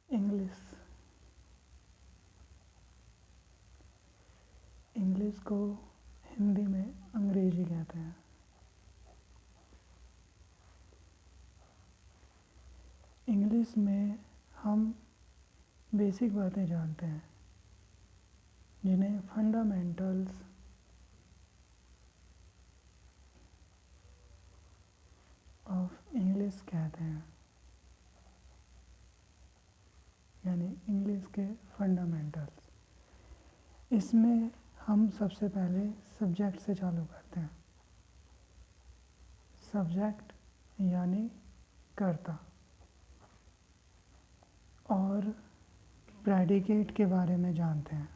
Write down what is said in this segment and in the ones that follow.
English. English को हिंदी में अंग्रेजी कहते हैं। इंग्लिश में हम बेसिक बातें जानते हैं जिन्हें फंडामेंटल्स ऑफ इंग्लिश कहते हैं, यानी इंग्लिश के फंडामेंटल्स। इसमें हम सबसे पहले सब्जेक्ट से चालू करते हैं। सब्जेक्ट यानी कर्ता, और प्रेडिकेट के बारे में जानते हैं।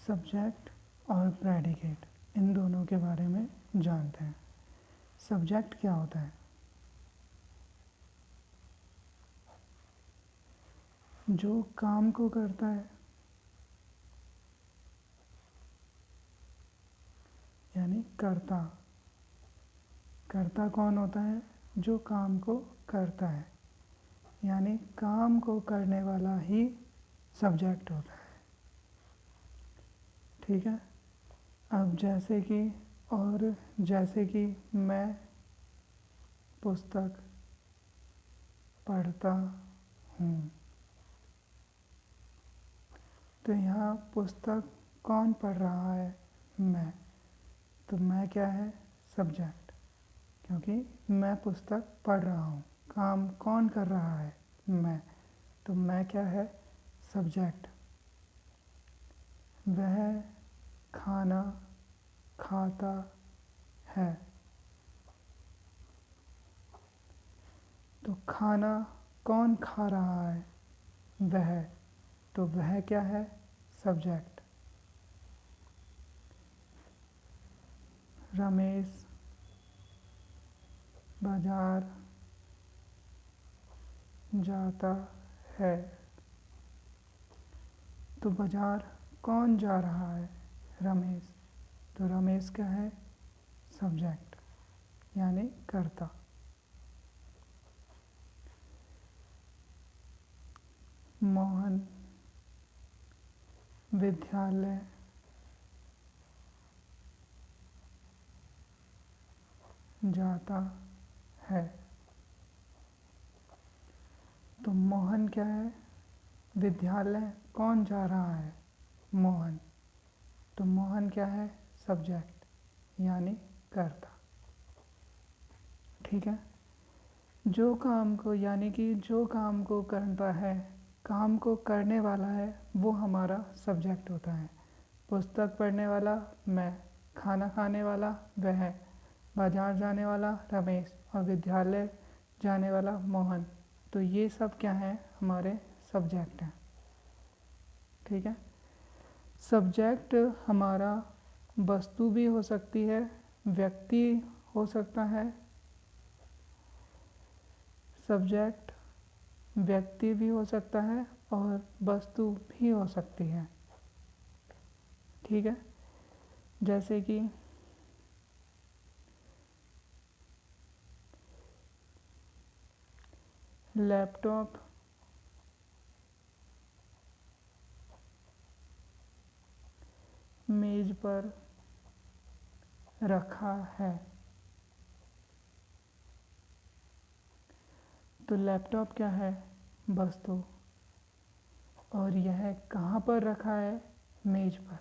सब्जेक्ट और प्रेडिकेट, इन दोनों के बारे में जानते हैं। सब्जेक्ट क्या होता है? जो काम को करता है, यानी कर्ता। कर्ता कौन होता है? जो काम को करता है, यानी काम को करने वाला ही सब्जेक्ट होता है। ठीक है। अब जैसे कि मैं पुस्तक पढ़ता हूँ, तो यहाँ पुस्तक कौन पढ़ रहा है? मैं। तो मैं क्या है? सब्जेक्ट, क्योंकि मैं पुस्तक पढ़ रहा हूँ। काम कौन कर रहा है? मैं। तो मैं क्या है? सब्जेक्ट। वह खाना खाता है, तो खाना कौन खा रहा है? वह। तो वह क्या है? सब्जेक्ट। रमेश बाजार जाता है, तो बाजार कौन जा रहा है? रमेश। तो रमेश क्या है? सब्जेक्ट, यानी कर्ता। मोहन विद्यालय जाता है, तो मोहन क्या है? विद्यालय कौन जा रहा है? मोहन। तो मोहन क्या है? सब्जेक्ट, यानी कर्ता। ठीक है। जो काम को करता है, काम को करने वाला है, वो हमारा सब्जेक्ट होता है। पुस्तक पढ़ने वाला मैं, खाना खाने वाला वह, बाजार जाने वाला रमेश, और विद्यालय जाने वाला मोहन। तो ये सब क्या है? हमारे सब्जेक्ट हैं। ठीक है। सब्जेक्ट हमारा वस्तु भी हो सकती है, व्यक्ति हो सकता है। सब्जेक्ट व्यक्ति भी हो सकता है और वस्तु भी हो सकती है। ठीक है। जैसे कि लैपटॉप मेज पर रखा है, तो लैपटॉप क्या है? वस्तु। और यह कहाँ पर रखा है? मेज पर।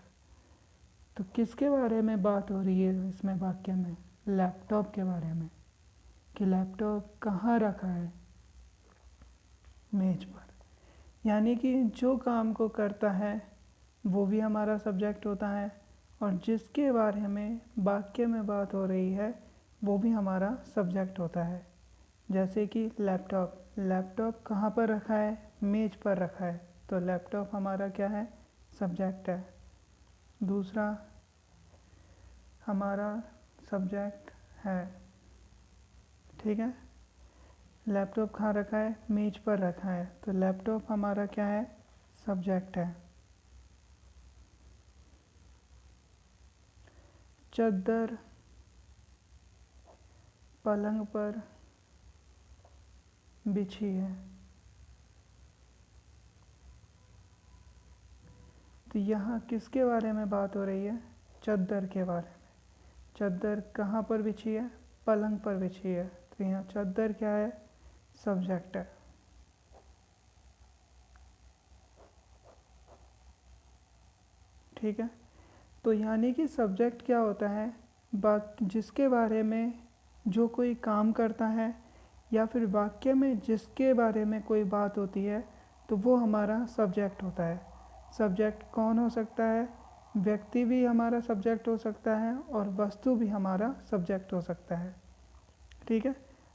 तो किसके बारे में बात हो रही है इसमें वाक्य में? लैपटॉप के बारे में, कि लैपटॉप कहाँ रखा है? मेज पर। यानी कि जो काम को करता है वो भी हमारा सब्जेक्ट होता है, और जिसके बारे में वाक्य में बात हो रही है वो भी हमारा सब्जेक्ट होता है। जैसे कि लैपटॉप कहाँ पर रखा है? मेज पर रखा है, तो लैपटॉप हमारा क्या है? सब्जेक्ट है। दूसरा हमारा सब्जेक्ट है। ठीक है। लैपटॉप कहाँ रखा है? मेज पर रखा है, तो लैपटॉप हमारा क्या है? सब्जेक्ट है। चादर पलंग पर बिछी है। तो यहाँ किसके बारे में बात हो रही है? चद्दर के बारे में। चद्दर कहाँ पर बिछी है? पलंग पर बिछी है। तो यहाँ चद्दर क्या है? सब्जेक्ट है। ठीक है, तो यानी कि सब्जेक्ट क्या होता है? जिसके बारे में जो कोई काम करता है या फिर वाक्य में जिसके बारे में कोई बात होती है तो वो हमारा सब्जेक्ट होता है। सब्जेक्ट कौन हो सकता है? व्यक्ति भी हमारा सब्जेक्ट हो सकता है और वस्तु भी हमारा सब्जेक्ट हो सकता है। ठीक है,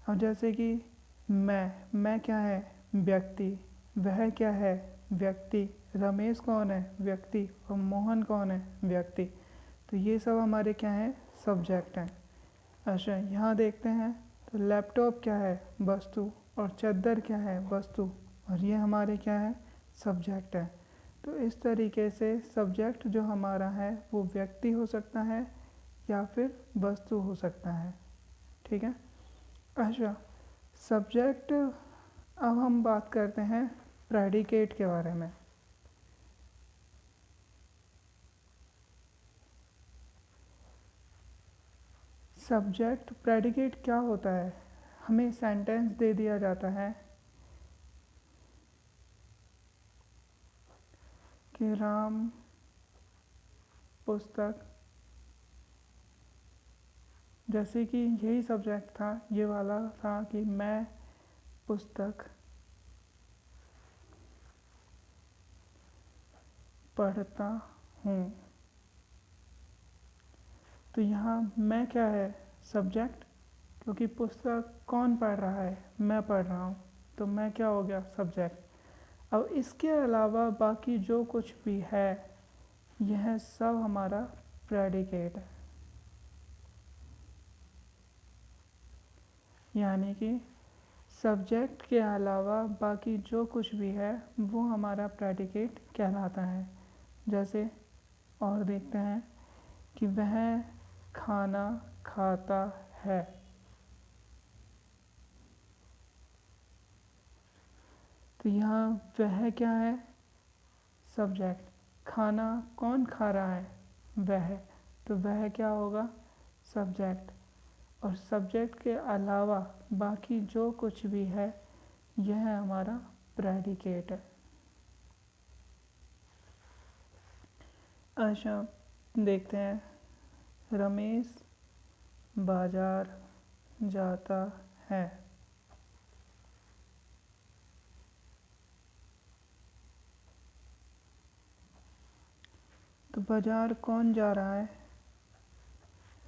अब जैसे कि मैं क्या है? व्यक्ति। वह क्या है? व्यक्ति। रमेश कौन है? व्यक्ति। और मोहन कौन है? व्यक्ति। तो ये सब हमारे क्या हैं? सब्जेक्ट हैं। अच्छा, यहाँ देखते हैं तो लैपटॉप क्या है? वस्तु। और चद्दर क्या है? वस्तु। और ये हमारे क्या है? सब्जेक्ट है। तो इस तरीके से सब्जेक्ट जो हमारा है वो व्यक्ति हो सकता है या फिर वस्तु हो सकता है। ठीक है। अच्छा, सब्जेक्ट, अब हम बात करते हैं प्रेडिकेट के बारे में। सब्जेक्ट प्रेडिकेट क्या होता है? हमें सेंटेंस दे दिया जाता है कि राम पुस्तक, जैसे कि यही सब्जेक्ट था, ये वाला था कि मैं पुस्तक पढ़ता हूँ। तो यहाँ मैं क्या है? सब्जेक्ट, क्योंकि पुस्तक कौन पढ़ रहा है? मैं पढ़ रहा हूँ, तो मैं क्या हो गया? सब्जेक्ट। अब इसके अलावा बाकी जो कुछ भी है यह सब हमारा प्रेडिकेट है। यानी कि सब्जेक्ट के अलावा बाकी जो कुछ भी है वो हमारा प्रेडिकेट कहलाता है। जैसे और देखते हैं कि वह खाना खाता है। तो यहाँ वह क्या है? सब्जेक्ट। खाना कौन खा रहा है? वह। तो वह क्या होगा? सब्जेक्ट। और सब्जेक्ट के अलावा बाकी जो कुछ भी है यह हमारा प्रेडिकेट है। अच्छा, देखते हैं। रमेश बाजार जाता है। तो बाजार कौन जा रहा है?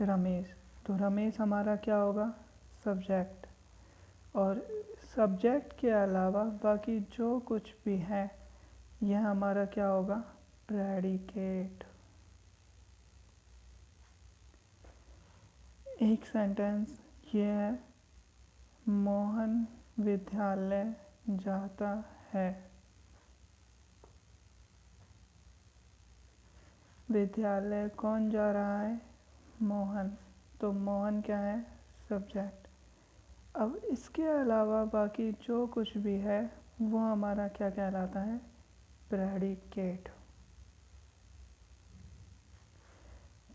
रमेश। तो रमेश हमारा क्या होगा? सब्जेक्ट। और सब्जेक्ट के अलावा बाकी जो कुछ भी है यह हमारा क्या होगा? प्रेडिकेट। एक सेंटेंस ये है, मोहन विद्यालय जाता है। विद्यालय कौन जा रहा है? मोहन। तो मोहन क्या है? सब्जेक्ट। अब इसके अलावा बाकी जो कुछ भी है वो हमारा क्या कहलाता है? प्रेडिकेट।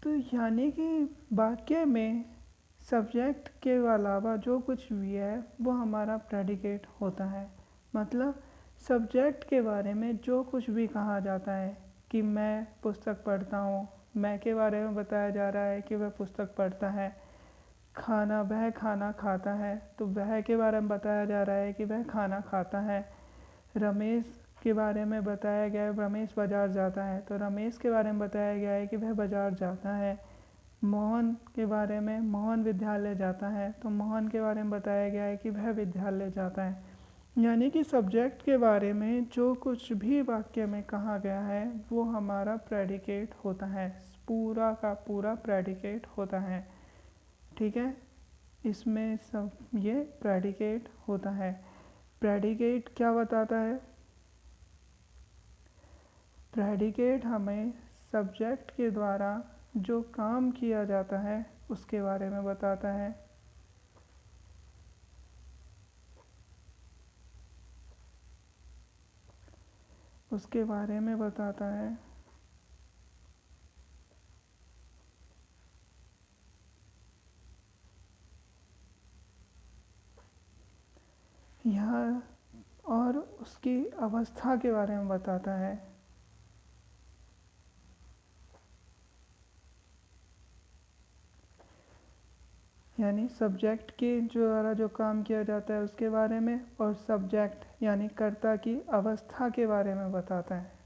तो यानी कि वाक्य में सब्जेक्ट के अलावा जो कुछ भी है वो हमारा प्रेडिकेट होता है। मतलब सब्जेक्ट के बारे में जो कुछ भी कहा जाता है कि मैं पुस्तक पढ़ता हूँ, मैं के बारे में बताया जा रहा है कि वह पुस्तक पढ़ता है। खाना, वह खाना खाता है, तो वह के बारे में बताया जा रहा है कि वह खाना खाता है। रमेश के बारे में बताया गया है, रमेश बाज़ार जाता है, तो रमेश के बारे में बताया गया है कि वह बाज़ार जाता है। मोहन के बारे में, मोहन विद्यालय जाता है, तो मोहन के बारे में बताया गया है कि वह विद्यालय जाता है। यानी कि सब्जेक्ट के बारे में जो कुछ भी वाक्य में कहा गया है वो हमारा प्रेडिकेट होता है, पूरा का पूरा प्रेडिकेट होता है। ठीक है, इसमें सब ये प्रेडिकेट होता है। प्रेडिकेट क्या बताता है? प्रेडिकेट हमें सब्जेक्ट के द्वारा जो काम किया जाता है उसके बारे में बताता है। उसके बारे में बताता है। यह और उसकी अवस्था के बारे में बताता है। यानी सब्जेक्ट के द्वारा जो काम किया जाता है उसके बारे में, और सब्जेक्ट यानी कर्ता की अवस्था के बारे में बताता है।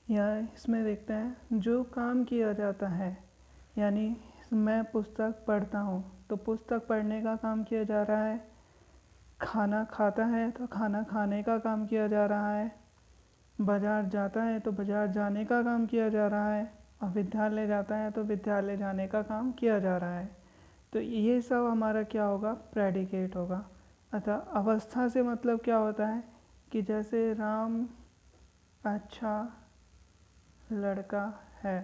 या इसमें देखते हैं जो काम किया जाता है, यानी मैं पुस्तक पढ़ता हूँ तो पुस्तक पढ़ने का काम किया जा रहा है। खाना खाता है तो खाना खाने का काम किया जा रहा है। बाज़ार जाता है तो बाज़ार जाने का काम किया जा रहा है। और विद्यालय जाता है तो विद्यालय जाने का काम किया जा रहा है। तो ये सब हमारा क्या होगा, प्रेडिकेट होगा। अतः अवस्था से मतलब क्या होता है कि जैसे राम अच्छा लड़का है,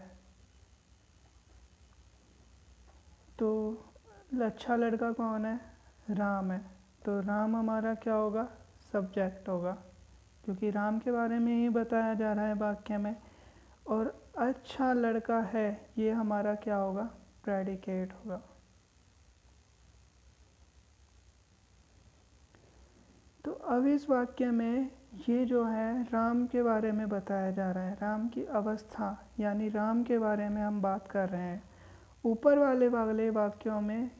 तो अच्छा लड़का कौन है, राम है। तो राम हमारा क्या होगा, सब्जेक्ट होगा, क्योंकि राम के बारे में ही बताया जा रहा है वाक्य में। और अच्छा लड़का है ये हमारा क्या होगा, प्रेडिकेट होगा। तो अब इस वाक्य में ये जो है राम के बारे में बताया जा रहा है, राम की अवस्था यानी राम के बारे में हम बात कर रहे हैं। ऊपर वाले वाक्यों में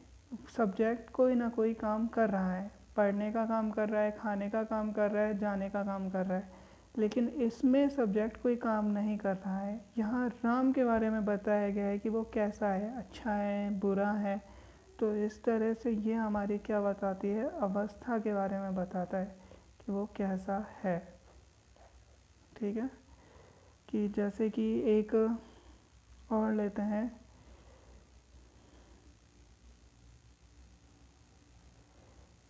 सब्जेक्ट कोई ना कोई काम कर रहा है, पढ़ने का काम कर रहा है, खाने का काम कर रहा है, जाने का काम कर रहा है, लेकिन इसमें सब्जेक्ट कोई काम नहीं कर रहा है। यहाँ राम के बारे में बताया गया है कि वो कैसा है, अच्छा है, बुरा है। तो इस तरह से ये हमारी क्या बताती है, अवस्था के बारे में बताता है कि वो कैसा है। ठीक है, कि जैसे कि एक और लेते हैं,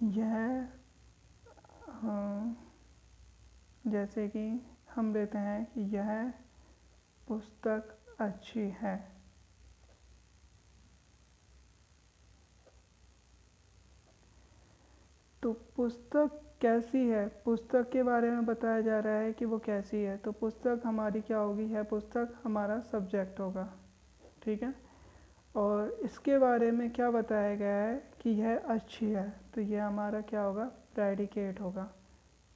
यह जैसे कि हम लेते हैं कि यह पुस्तक अच्छी है। तो पुस्तक कैसी है, पुस्तक के बारे में बताया जा रहा है कि वो कैसी है। तो पुस्तक हमारी क्या होगी, है पुस्तक हमारा सब्जेक्ट होगा। ठीक है, और इसके बारे में क्या बताया गया है कि यह अच्छी है, तो यह हमारा क्या होगा, प्रेडिकेट होगा।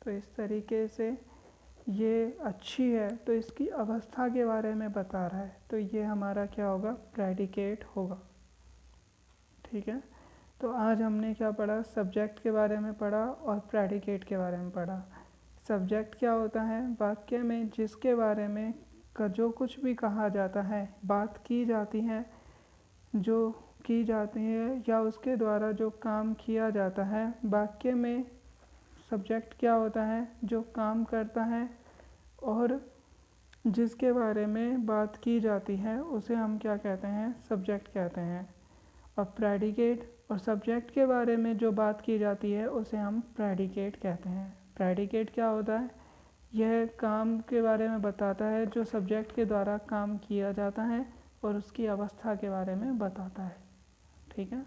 तो इस तरीके से ये अच्छी है तो इसकी अवस्था के बारे में बता रहा है, तो ये हमारा क्या होगा, प्रेडिकेट होगा। ठीक है, तो आज हमने क्या पढ़ा, सब्जेक्ट के बारे में पढ़ा और प्रेडिकेट के बारे में पढ़ा। सब्जेक्ट क्या होता है, वाक्य में जिसके बारे में जो कुछ भी कहा जाता है, बात की जाती है, जो की जाती है या उसके द्वारा जो काम किया जाता है। वाक्य में सब्जेक्ट क्या होता है, जो काम करता है और जिसके बारे में बात की जाती है उसे हम क्या कहते हैं, सब्जेक्ट कहते हैं। और प्रेडिकेट और सब्जेक्ट के बारे में जो बात की जाती है उसे हम प्रेडिकेट कहते हैं। प्रेडिकेट क्या होता है, यह काम के बारे में बताता है जो सब्जेक्ट के द्वारा काम किया जाता है और उसकी अवस्था के बारे में बताता है। ठीक है।